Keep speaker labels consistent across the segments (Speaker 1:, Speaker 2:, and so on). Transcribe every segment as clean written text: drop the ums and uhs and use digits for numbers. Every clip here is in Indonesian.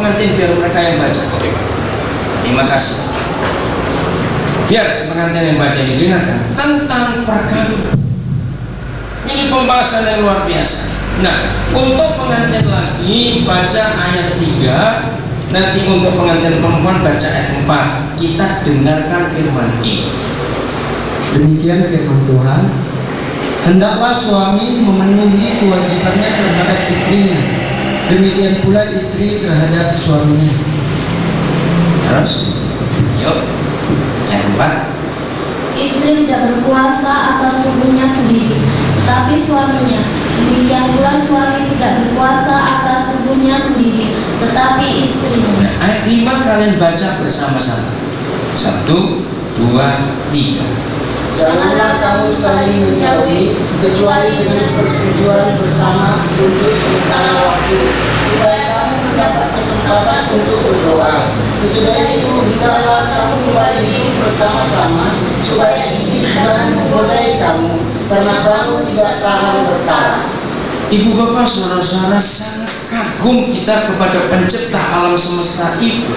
Speaker 1: pengantin biar mereka yang baca. Terima kasih. Biar pengantin yang baca didengarkan tentang perkawinan. Ini pembahasan yang luar biasa. Nah, untuk pengantin lagi baca ayat 3, nanti untuk pengantin perempuan baca ayat 4. Kita dengarkan firman ini.
Speaker 2: Demikian firman Tuhan. Hendaklah suami memenuhi kewajibannya terhadap istrinya, demikian pula istri terhadap suaminya.
Speaker 1: Terus, yuk, ayat 4.
Speaker 3: Istri tidak berkuasa atas tubuhnya sendiri, tetapi suaminya. Demikian pula suami tidak berkuasa atas tubuhnya sendiri, tetapi istrinya.
Speaker 1: Nah, ayat 5 kalian baca bersama-sama. 1, 2, 3.
Speaker 2: Janganlah kamu saling menjauhi kecuali dengan persetujuan bersama untuk sementara waktu, supaya kamu mendapat kesempatan untuk berdoa. Sesudah itu hendaklah kamu kembali hidup bersama-sama, supaya iblis jangan menggodai kamu, karena kamu tidak tahan bertahan.
Speaker 1: Ibu bapak saudara-saudara, sangat kagum kita kepada pencipta alam semesta itu.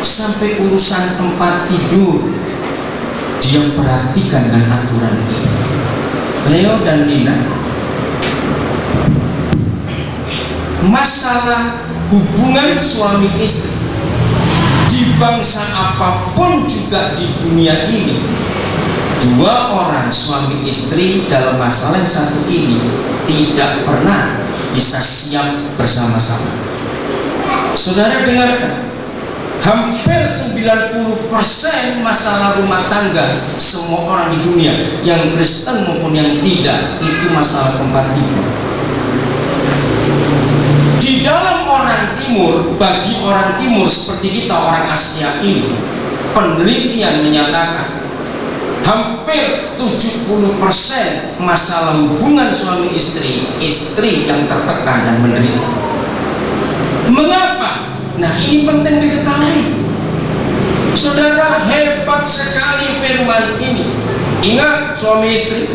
Speaker 1: Sampai urusan tempat tidur dia perhatikan dengan aturan ini. Leo dan Nina, masalah hubungan suami istri di bangsa apapun juga di dunia ini, dua orang suami istri dalam masalah yang satu ini tidak pernah bisa siap bersama-sama. Saudara dengarkan, hampir 90% masalah rumah tangga semua orang di dunia, yang Kristen maupun yang tidak, itu masalah tempat tidur. Di dalam orang timur, bagi orang timur seperti kita orang Asia ini, penelitian menyatakan hampir 70% masalah hubungan suami istri, istri yang tertekan dan menderita. Mengapa? Nah, ini penting diketahui. Saudara, hebat sekali firman ini. Ingat, suami istri,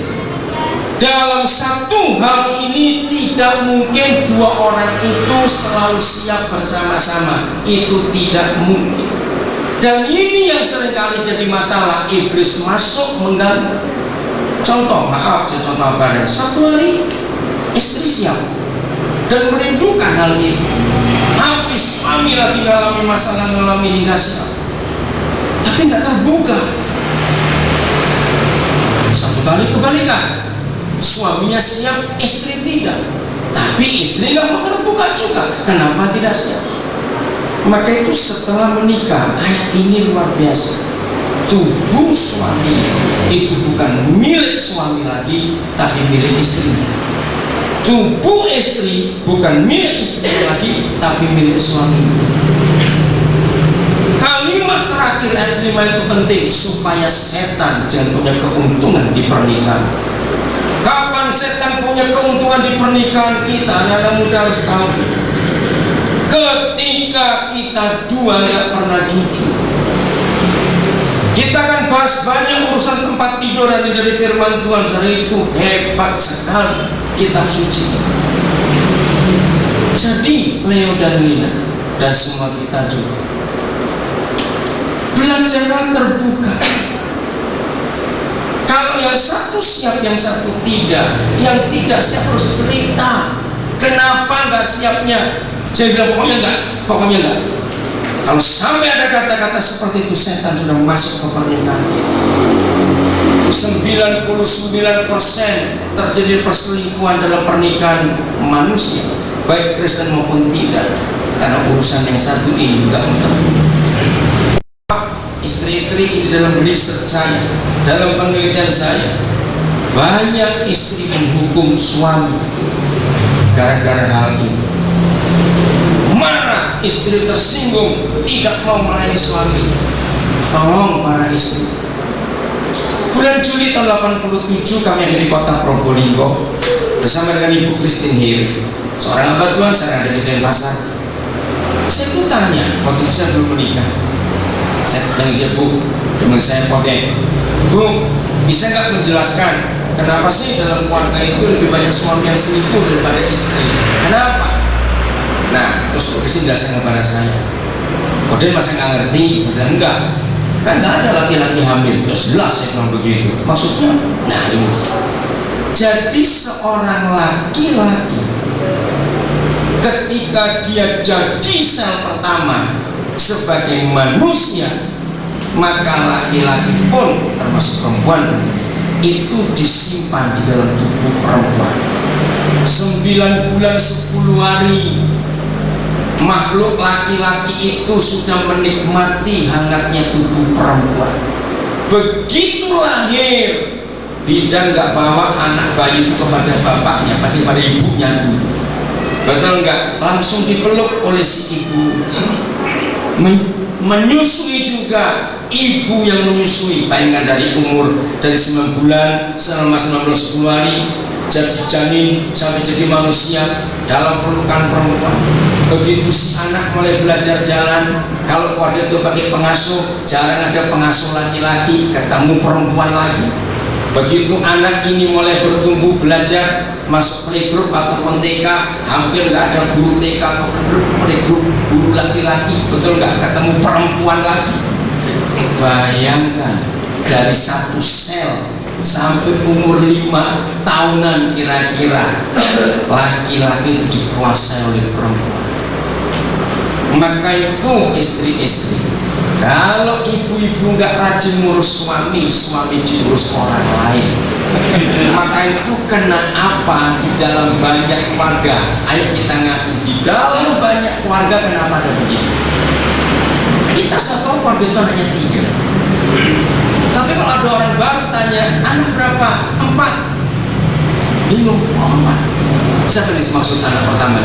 Speaker 1: dalam satu hal ini tidak mungkin dua orang itu selalu siap bersama-sama. Itu tidak mungkin. Dan ini yang seringkali jadi masalah. Iblis masuk mengganggu. Contoh, maaf saya contoh apa? Satu hari istri siap dan merindukan hal ini, tapi suami lagi mengalami masalah, mengalami hingga siap, tapi nggak terbuka. Satu kali kebalikan, suaminya siap, istri tidak, tapi istri nggak mau terbuka juga. Kenapa tidak siap? Maka itu setelah menikah, ayat ini luar biasa. Tubuh suami itu bukan milik suami lagi, tapi milik istrinya. Tubuh istri bukan milik istri lagi, tapi milik suami. Kalimat terakhir ayat 5 itu penting, supaya setan jangan punya keuntungan di pernikahan. Kapan setan punya keuntungan di pernikahan kita? Anak muda harus tahu, ketika kita dua nggak pernah jujur. Kita akan bahas banyak urusan tempat tidur dari firman Tuhan. Jadi itu hebat sekali kitab suci. Jadi Leo dan Nina dan semua kita juga belajarlah terbuka. Kalau yang satu siap, yang satu tidak. Yang tidak siap harus cerita kenapa nggak siapnya. Saya bilang pokoknya enggak. Kalau sampai ada kata-kata seperti itu, setan sudah masuk ke pernikahan. 99% terjadi perselingkuhan dalam pernikahan manusia, baik Kristen maupun tidak, karena urusan yang satu ini enggak mutlak. Istri-istri ini dalam riset saya, dalam penelitian saya, banyak istri menghukum suami gara-gara hal ini. Marah, istri tersinggung, tidak mau melayani suami. Tolong para istri. Bulan Juli tahun 87 kami ada di kota Probolinggo bersama dengan Ibu Christine Hiri, seorang hamba Tuhan. Saya ada di Denpasar. Saya tuh tanya, waktu itu saya belum menikah. Saya tanya dia, Bu, teman saya pakai, Bu, bisa nggak menjelaskan kenapa sih dalam keluarga itu lebih banyak suami yang selingkuh daripada istri? Kenapa? Nah, terus Kristen jelaskan kepada saya, kemudian masa nggak ngerti, dan enggak, kan nggak ada laki-laki hamil. Ya jelas saya bilang begitu. Maksudnya, nah ini. Jadi seorang laki-laki ketika dia jadi sel pertama sebagai manusia, maka laki-laki pun termasuk perempuan itu disimpan di dalam tubuh perempuan 9 bulan 10 hari. Makhluk laki-laki itu sudah menikmati hangatnya tubuh perempuan. Begitu lahir, bidan nggak bawa anak bayi itu kepada bapaknya, pasti pada ibunya dulu. Betul nggak? Langsung dipeluk oleh si ibu. Menyusui juga, ibu yang menyusui. Bayangkan dari umur dari 9 bulan selama 9 bulan 10 hari jadi janin sampai jadi manusia dalam pelukan perempuan. Begitu si anak mulai belajar jalan, kalau keluarga itu pakai pengasuh, jarang ada pengasuh laki-laki, ketemu perempuan lagi. Begitu anak ini mulai bertumbuh belajar, masuk playgroup ataupun TK, hampir nggak ada guru TK atau playgroup guru laki-laki, betul nggak, ketemu perempuan lagi. Bayangkan dari satu sel sampai umur 5 tahunan kira-kira, laki-laki itu dikuasai oleh perempuan. Maka itu istri-istri, kalau ibu-ibu nggak rajin ngurus suami, suami diurus orang lain. Maka itu kena apa di dalam banyak keluarga? Ayo kita ngaku, di dalam banyak keluarga kenapa ada begini? Kita satu keluarga itu hanya 3. Tapi kalau ada orang baru tanya, anak berapa? 4. Bingung, kok 4? Siapa yang dimaksud anak pertama?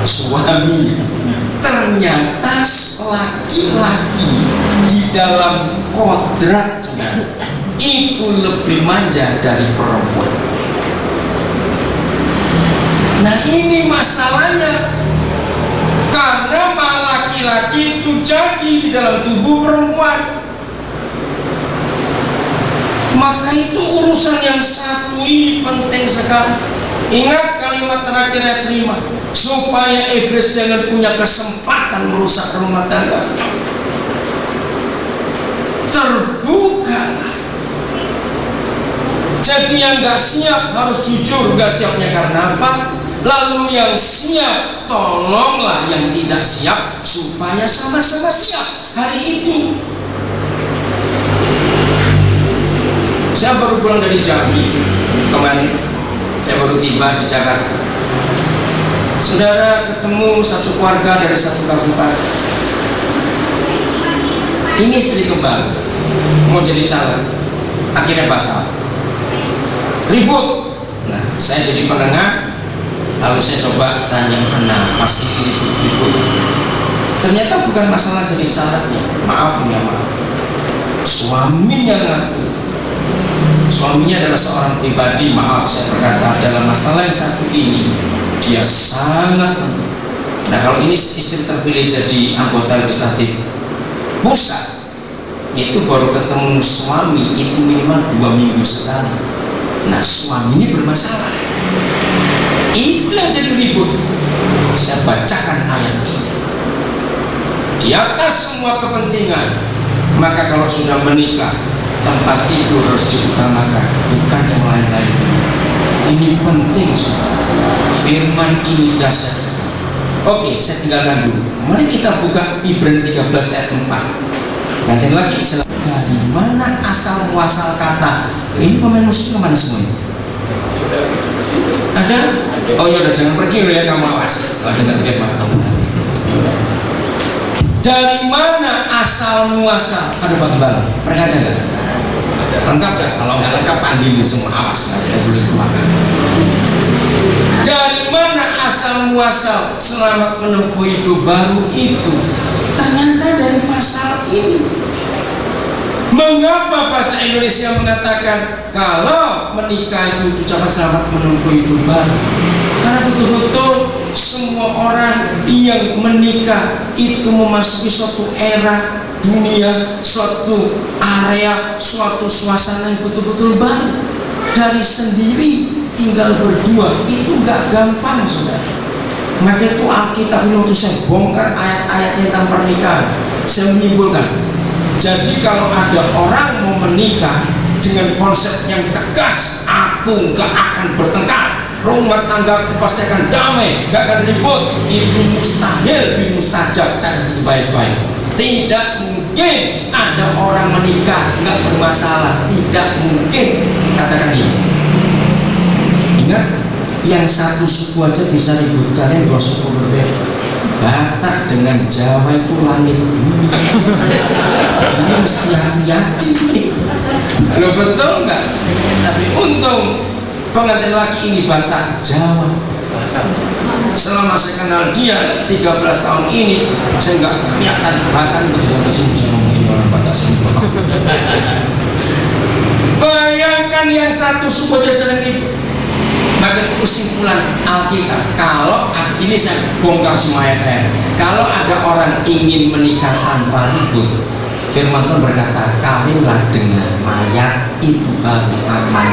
Speaker 1: Suaminya. Ternyata laki-laki di dalam kodrat itu lebih manja dari perempuan. Nah ini masalahnya, karena laki-laki itu jadi di dalam tubuh perempuan. Maka itu urusan yang satu ini penting sekali. Ingat kalimat terakhir ayat 5, supaya iblis jangan punya kesempatan merusak rumah tangga. Terbuka. Jadi yang gak siap harus jujur, gak siapnya karena apa? Lalu yang siap, tolonglah yang tidak siap supaya sama-sama siap hari itu. Saya baru pulang dari Jambi kemarin, saya baru tiba di Jakarta. Saudara, ketemu satu keluarga dari satu kabupaten. Ini istri kembali, mau jadi calon, akhirnya batal, ribut. Nah, saya jadi penengah, lalu saya coba tanya kenapa sih ribut-ribut. Ternyata bukan masalah jadi calonnya, maaf ya maaf. Suaminya ngaku, suaminya adalah seorang pribadi, maaf saya berkata, dalam masalah yang satu ini dia sangat penting. Nah kalau ini istri terpilih jadi anggota legislatif pusat, itu baru ketemu suami itu minimal 2 minggu sekali. Nah suami ini bermasalah, itu yang jadi ribut. Saya bacakan ayat ini, di atas semua kepentingan, maka kalau sudah menikah, tempat tidur harus diutamakan, bukan yang lain-lain. Ini penting, saudara. Firman ini dahsyat sekali. Oke, saya tinggalkan dulu. Mari kita buka Ibrani 13 ayat 4. Nanti lagi, dari mana asal muasal kata? Ini pemain musik kemana semuanya? Ada? Oh ya udah, jangan pergi ya, kamu awas. Dengar firman kamu. Dari mana asal muasal? Ada Pak Gembala? Mereka ada nggak? Lengkap ya? Kalau nggak lengkap panggil semua, awas, nggak ada boleh keluar. Dari mana asal muasal selamat menempuh hidup baru itu? Ternyata dari pasal ini. Mengapa bahasa Indonesia mengatakan kalau menikah itu ucapan selamat menempuh hidup baru? Karena betul-betul semua orang yang menikah itu memasuki suatu era dunia, suatu area, suatu suasana yang betul-betul baru. Dari sendiri tinggal berdua itu nggak gampang, saudara. Maka itu Alkitab ini waktu saya bongkar ayat-ayat tentang pernikahan, saya menyimpulkan, jadi kalau ada orang mau menikah dengan konsep yang tegas, aku gak akan bertengkar, rumah tangga aku pasti akan damai, gak akan ribut, itu mustahil bin mustajab. Cari itu baik-baik. Tidak mungkin ada orang menikah gak bermasalah, tidak mungkin. Katakan ini. Ingat, yang satu suku aja bisa ribut, kalian dua suku berbeda. Batak dengan Jawa itu langit bumi. Ini mesti hati-hati nih. Lo betul nggak? Tapi untung pengantin laki ini Batak Jawa. Selama saya kenal dia 13 tahun ini, saya nggak kelihatan Batak betul atas ini bisa ngomongin orang Batak semua. Bayangkan yang satu suku aja sering ribut. Maka itu kesimpulan Alkitab. Kalau ini saya bongkar semua ayat-ayat. Kalau ada orang ingin menikah tanpa ribut, firman Tuhan berkata, kawinlah dengan mayat, itu baru aman.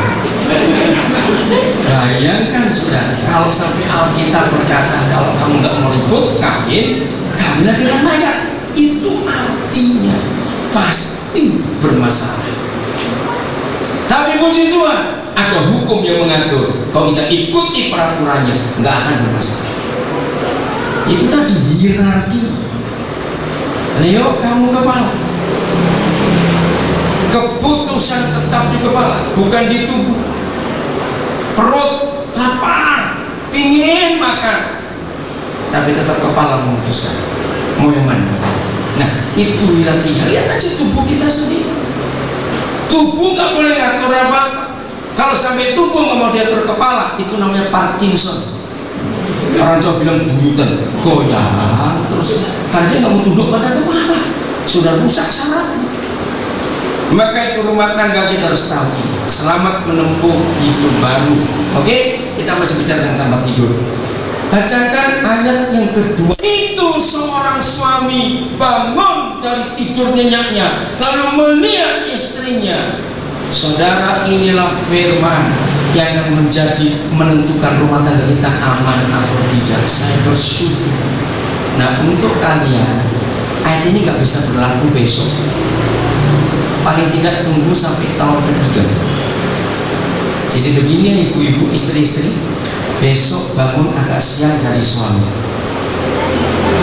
Speaker 1: Bayangkan sudah, kalau sampai Alkitab berkata kalau kamu nggak mau ribut, kawinlah dengan mayat, itu artinya pasti bermasalah. Tapi puji Tuhan, ada hukum yang mengatur. Kalau kita ikuti peraturannya, nggak akan bermasalah. Itu tadi hierarki. Leo, kamu kepala. Keputusan tetap di kepala, bukan di tubuh. Perut lapar, pingin makan, tapi tetap kepala memutuskan mau yang mana. Nah, itu hierarkinya. Lihat aja tubuh kita sendiri. Tubuh nggak boleh ngatur apa. Kalau sampai tubuh nggak mau diatur kepala, itu namanya Parkinson. Orang Jawa bilang buyutan, goyang terus, karena dia nggak mau tunduk pada kepala, sudah rusak saraf. Maka itu rumah tangga kita harus tahu. Selamat menempuh hidup baru. Oke, kita masih bicara tentang tempat tidur. Bacakan ayat yang kedua. Itu seorang suami bangun dari tidur nyenyaknya, lalu melihat istrinya. Saudara, inilah firman yang akan menentukan rumah tangga kita aman atau tidak. Saya bersyukur. Nah, untuk kalian, ayat ini nggak bisa berlaku besok. Paling tidak tunggu sampai tahun ketiga. Jadi begini ya ibu-ibu, istri-istri, besok bangun agak siang dari suami.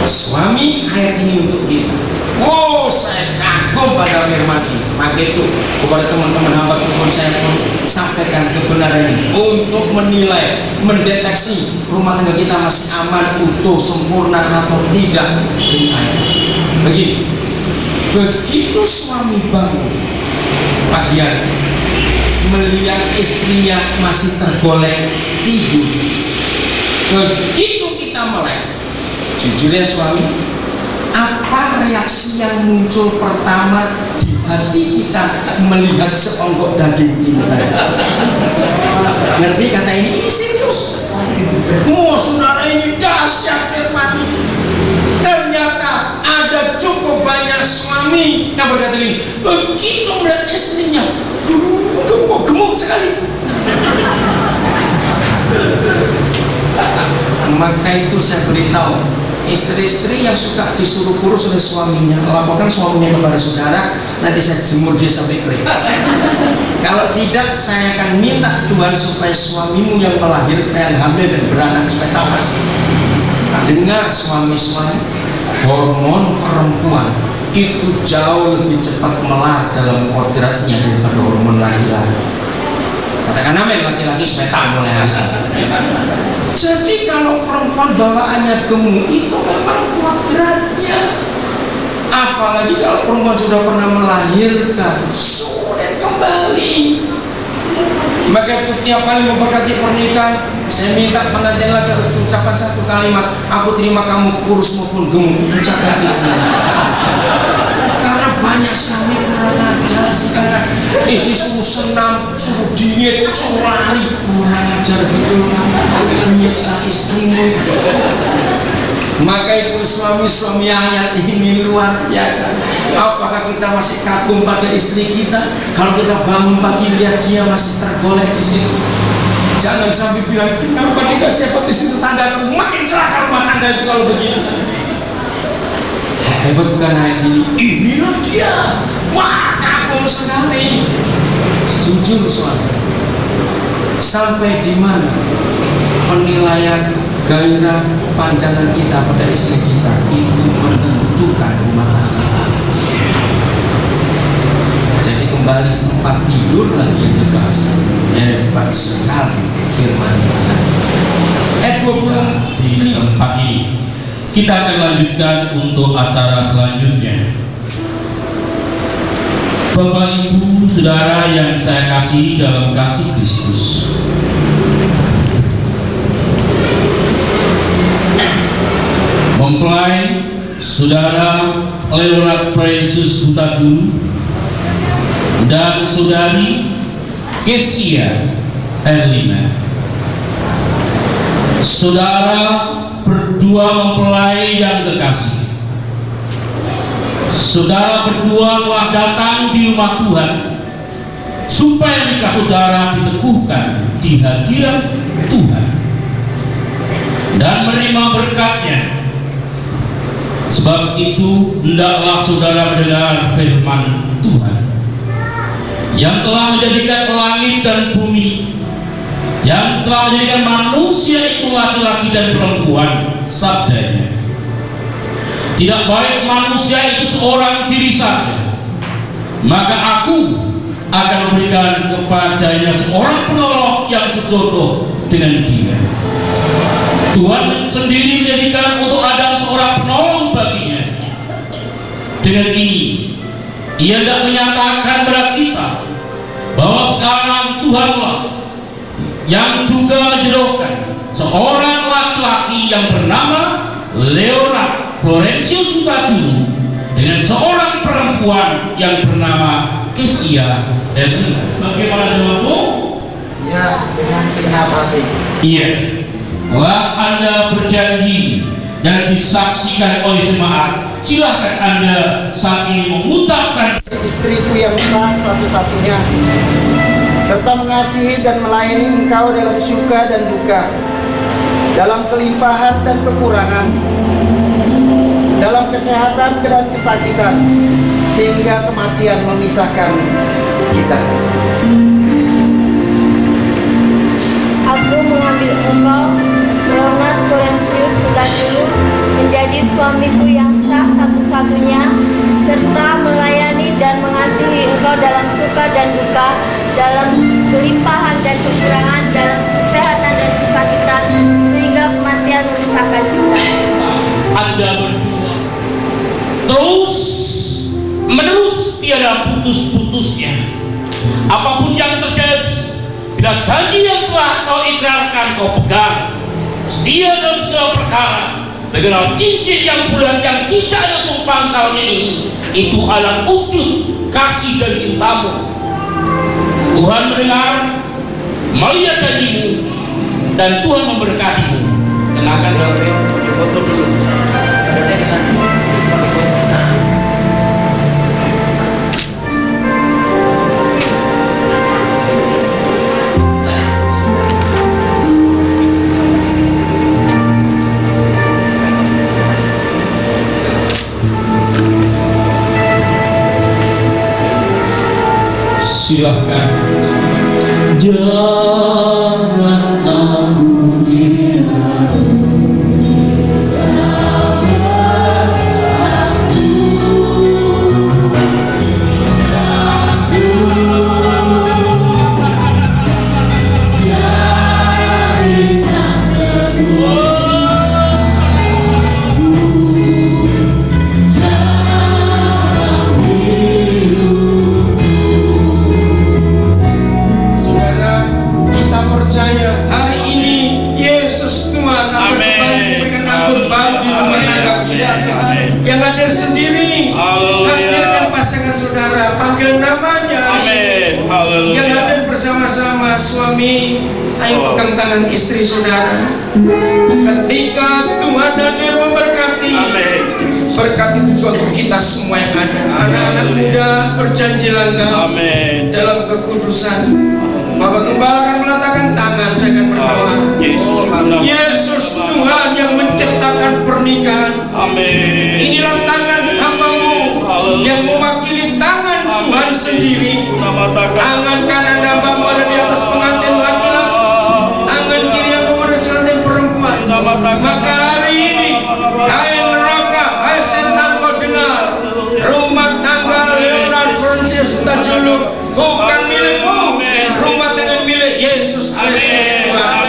Speaker 1: Suami, ayat ini untuk kita. Oh, saya kagum pada firman ini. Maka itu kepada teman-teman hamba Tuhan saya pun sampaikan kebenaran ini untuk menilai, mendeteksi rumah tangga kita masih aman, utuh, sempurna atau tidak. Begini, begitu suami bangun pagi hari melihat istrinya masih tergolek tidur, begitu kita melek, jujur ya suami, apa reaksi yang muncul pertama di hati kita melihat seonggok daging ini? Ngerti kata ini serius. Oh saudara, ini dahsyat firman. Ternyata ada cukup banyak suami yang berkata ini, begitu melihat istrinya gemuk sekali. Maka itu saya beritahu istri-istri yang suka disuruh kurus oleh suaminya, laporkan suaminya kepada saudara, nanti saya jemur dia sampai kering. Kalau tidak, saya akan minta Tuhan supaya suamimu yang melahirkan, yang hamil dan beranak supaya tahu hasil. Dengar suami-suami, hormon perempuan itu jauh lebih cepat melar dalam kodratnya daripada hormon laki-laki. Katakan amin laki-laki supaya tahu mulai hari ini. Jadi kalau perempuan bawaannya gemuk itu memang kodratnya. Apalagi kalau perempuan sudah pernah melahirkan, sulit kembali. Maka itu tiap kali memberkati pernikahan, saya minta pengantin lagi harus ucapkan satu kalimat, aku terima kamu kurus maupun gemuk. Ucapkan itu. Karena banyak suami kurang ajar sekarang, istri suruh senam, suruh diet, suruh lari, kurang ajar betul kamu menyiksa istrimu. Maka itu suami-suami ayat ini luar biasa. Apakah kita masih kagum pada istri kita? Kalau kita bangun pagi lihat dia masih tergolek di situ. Jangan sampai bilang, kenapa dikasih hepatitis tetangga, makin celaka rumah tangga itu kalau begini. Hebat bukan hati, inilah dia. Wah, kabur sekali. Jujur suami, sampai di mana penilaian gairah pandangan kita pada istri kita itu menentukan rumah tangga. Jadi kembali tempat tidur lagi yang dibahas, hebat sekali firman Tuhan. Ayat 20
Speaker 4: di tempat ini kita akan lanjutkan untuk acara selanjutnya. Bapak Ibu Saudara yang saya kasih dalam kasih Kristus, mempelai Saudara Leonard Precious Hutajuru dan Saudari Kesia Erlina, saudara berdua mempelai yang kekasih, saudara berdua telah datang di rumah Tuhan supaya nikah saudara diteguhkan di hadirat Tuhan dan menerima berkatnya. Sebab itu hendaklah saudara mendengar firman Tuhan yang telah menjadikan langit dan bumi, yang telah menjadikan manusia itu laki-laki dan perempuan. Sabdanya, tidak baik manusia itu seorang diri saja, maka aku akan memberikan kepadanya seorang penolong yang sejodoh dengan dia. Tuhan sendiri menjadikan untuk Adam seorang penolong baginya. Dengan ini ia tidak menyatakan kepada kita bahwa sekarang Tuhanlah yang juga menjodohkan seorang laki-laki yang bernama Leonard Florentius Hutajuru dengan seorang perempuan yang bernama Kesia Erlina. Bagaimana jawabmu?
Speaker 2: Ya, dengan segenap hati.
Speaker 4: Iya. Telah Anda berjanji dan disaksikan oleh jemaat, silahkan Anda saat ini mengucapkan
Speaker 2: Istriku yang sah satu-satunya, serta mengasihi dan melayani engkau dalam suka dan duka, dalam kelimpahan dan kekurangan, dalam kesehatan dan kesakitan, sehingga kematian memisahkan kita.
Speaker 3: Aku mengambil engkau, Leonard Florentius Hutajuru, menjadi suamiku yang sah satu-satunya, serta melayani dan mengasihi engkau dalam suka dan duka, dalam kelimpahan dan kekurangan, dalam kesehatan dan kesakitan, sehingga kematian memisahkan kita.
Speaker 4: Anda berdua terus menerus tiada putus-putusnya. Apapun yang terjadi, bila janji yang telah kau ikrarkan kau pegang, setia dalam segala perkara, dengan cincin yang bulan yang tidak ada tumpang tahun ini, itu adalah wujud kasih dan cintamu. Tuhan mendengar, melihat janjimu, dan Tuhan memberkatimu. Kenakan foto dulu. Ada di sana. Silahkan. Jangan aku kira
Speaker 1: sendiri. Hadirkan pasangan saudara, panggil namanya.
Speaker 4: Amin.
Speaker 1: Yang hadir bersama-sama suami, ayo pegang tangan istri saudara. Ketika Tuhan hadir memberkati, berkati tujuan untuk kita semua yang ada. Anak-anak muda berjanji langgang dalam kekudusan. Bapak Gembala akan meletakkan tangan, saya akan berdoa. Yesus Tuhan yang menciptakan pernikahan.
Speaker 4: Amin.
Speaker 1: Inilah tangan hamba-Mu yang mewakili tangan Tuhan sendiri. Tangan kanan hamba-Mu ada di atas pengantin laki-laki, tangan kiri yang kepada pengantin perempuan. Maka hari ini, hai neraka, hai setan, kau dengar, rumah tangga Leonard Francis Tajuluk bukan milikmu, rumah tangga milik Yesus Kristus Tuhan.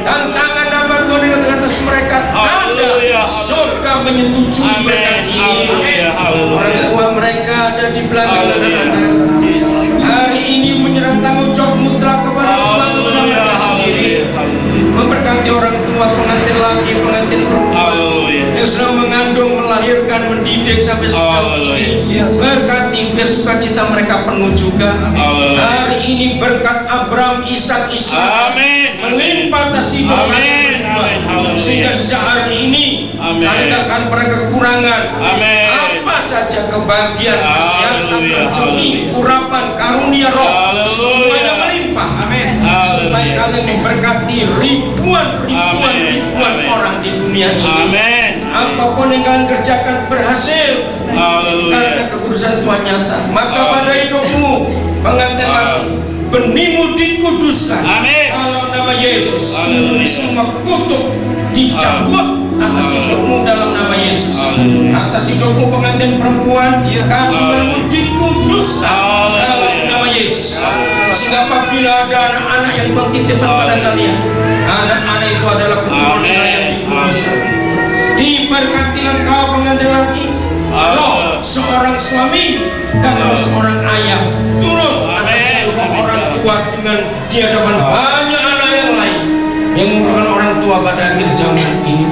Speaker 1: Dan tangan hamba Tuhan di atas mereka, tanda surga menyetujui berkat ini. Orang tua mereka ada di belakang anak-anak. Hari ini menyerang tanggung jawab mutlak kepada Tuhan mereka sendiri. Memberkati orang tua, pengantin laki, pengantin perempuan yang sudah mengandung, melahirkan, mendidik sampai sejauh ini. Berkati biar sukacita mereka penuh juga. Hari ini berkat Abraham, Ishak, Ishak melimpah atas hidup mereka. Sehingga sejak hari ini tandakan pada kekurangan, apa saja kebahagiaan, kesehatan, rezeki, urapan, karunia roh, semuanya melimpah. Supaya kalian memberkati ribuan orang di dunia ini. Apapun yang kalian kerjakan berhasil karena kekudusan Tuhan nyata. Maka pada hidupmu, pengantin laki, benihmu dikuduskan dalam nama Yesus. Semua kutuk dicabut atas hidupmu dalam nama Yesus. Atas hidupmu pengantin perempuan, kandunganmu dikuduskan dalam nama Yesus. Sehingga apabila ada anak-anak yang Tuhan titipkan pada kalian, anak-anak itu adalah keturunan yang dikuduskan. Diberkatilah kau pengantin laki, roh seorang suami dan roh seorang ayah turun atas hidup orang tua dengan di hadapan banyak anak yang lain yang merupakan orang tua pada akhir zaman ini.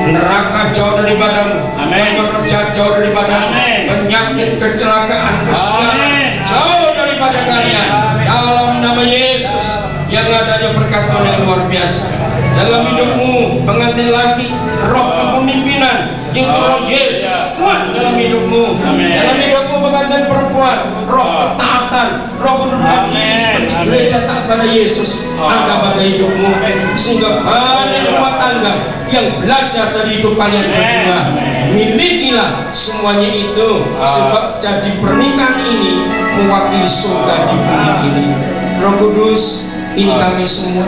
Speaker 1: Neraka jauh daripadamu, pekerja jauh daripadamu, penyakit, kecelakaan, kesialan jauh daripada kalian. Dalam nama Yesus yang adanya berkat Tuhan yang luar biasa dalam hidupmu, pengantin laki, roh kepemimpinan yang roh Yesus kuat dalam hidupmu. Dalam hidupmu pengantin perempuan, roh ketaatan, roh kedudukan diri seperti gereja taat pada Yesus ada pada hidupmu. Sehingga banyak rumah tangga yang belajar dari hidup kalian berdua. Milikilah semuanya itu, sebab jadi pernikahan ini mewakili surga di bumi ini. Roh Kudus, ini kami semua,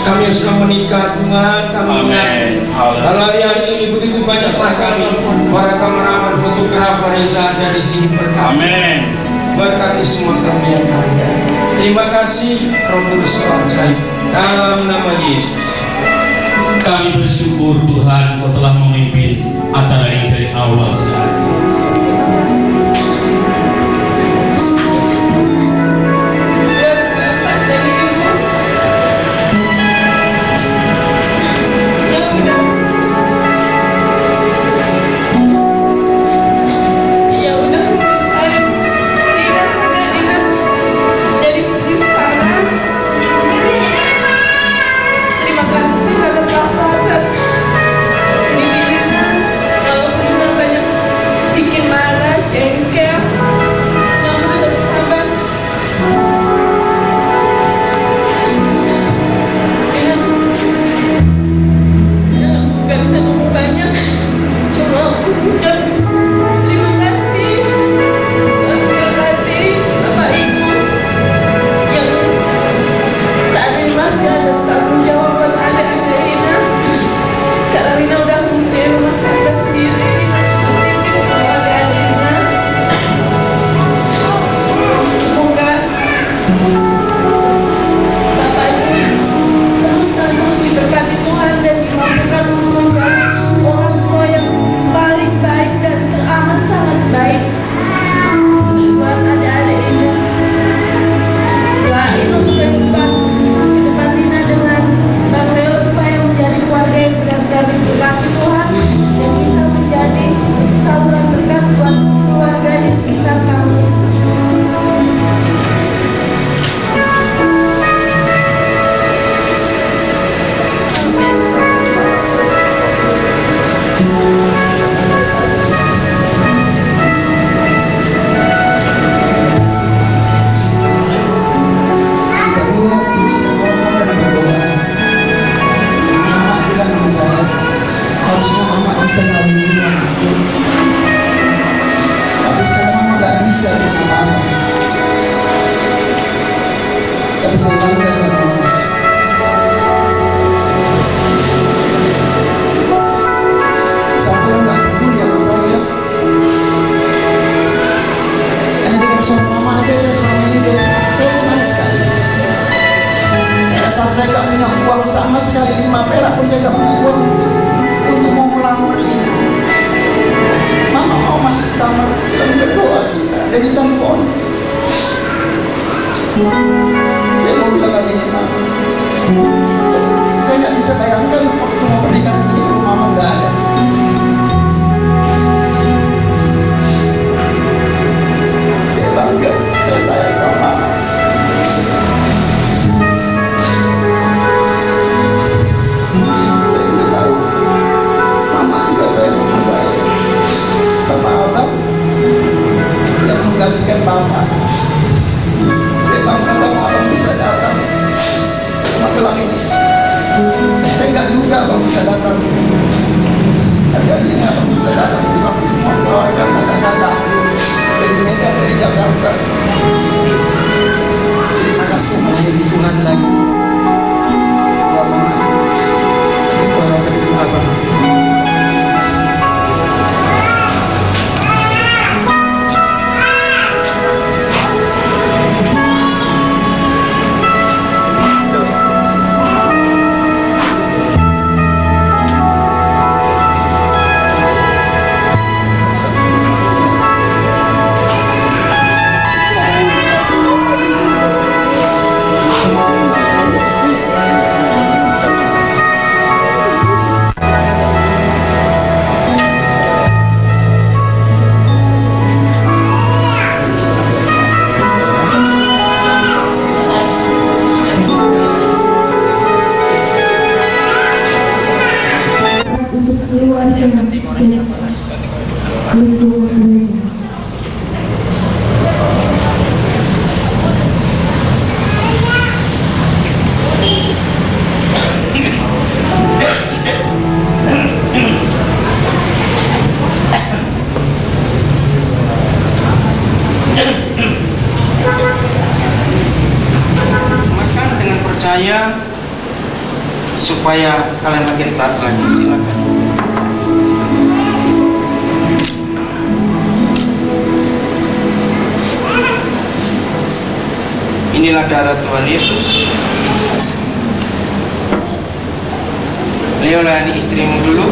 Speaker 1: kami yang sudah menikah, Tuhan, kami mengerti kalau hari ini begitu banyak pasangan, para kameramen, fotografer yang ada di sini berkati. Berkati semua kami yang ada. Terima kasih Roh Kudus ajaib dalam nama Yesus.
Speaker 4: Kami bersyukur Tuhan, Kau telah memimpin acara ini dari awal sampai akhir.
Speaker 5: Terima kasih
Speaker 2: pun saya gak punya uang untuk mau melamar ini. Mama mau masuk kamar, bilang berdoa kita dari telepon. Saya mau bilang ini, Mama, saya gak bisa bayangkan waktu mau pernikahan ini Mama gak ada. Saya bangga, saya sayang sama Mama. Saya juga tahu Mama juga sayang sama saya, sama Abang yang menggantikan Bapak. Saya bangga kalau Abang bisa datang ke Magelang ini. Saya nggak duga Abang bisa datang. Hari-hari ini Abang bisa datang bersama semua keluarga, kakak-kakak dari Medan, dari Jakarta. Terima kasih melayani Tuhan lagi. Ya Mama, saya berharap Abang. Terima kasih.
Speaker 1: Makan dengan percaya supaya kalian makin taat lagi. Silakan. Inilah darah Tuhan Yesus. Beliau layani istrimu dulu.